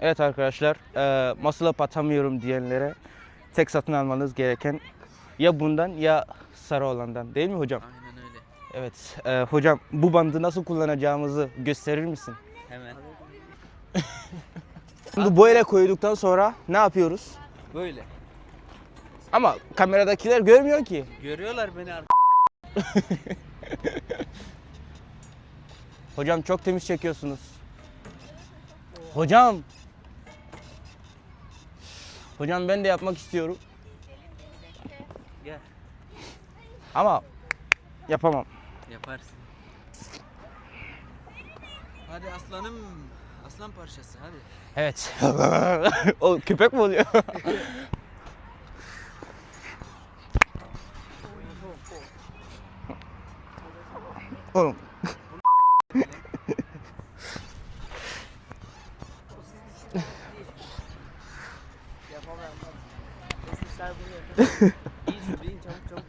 Evet arkadaşlar, muscle up atamıyorum diyenlere tek satın almanız gereken ya bundan ya sarı olandan, değil mi hocam? Aynen öyle. Evet, hocam bu bandı nasıl kullanacağımızı gösterir misin? Hemen. Şimdi böyle koyduktan sonra ne yapıyoruz? Böyle. Ama kameradakiler görmüyor ki. Görüyorlar beni artık. Hocam çok temiz çekiyorsunuz. Hocam. Hocam ben de yapmak istiyorum. Gel. Ama yapamam. Yaparsın. Hadi aslanım. Aslan parçası hadi. Evet. O köpek mi oluyor? Oğlum. İyi, çabuk çabuk.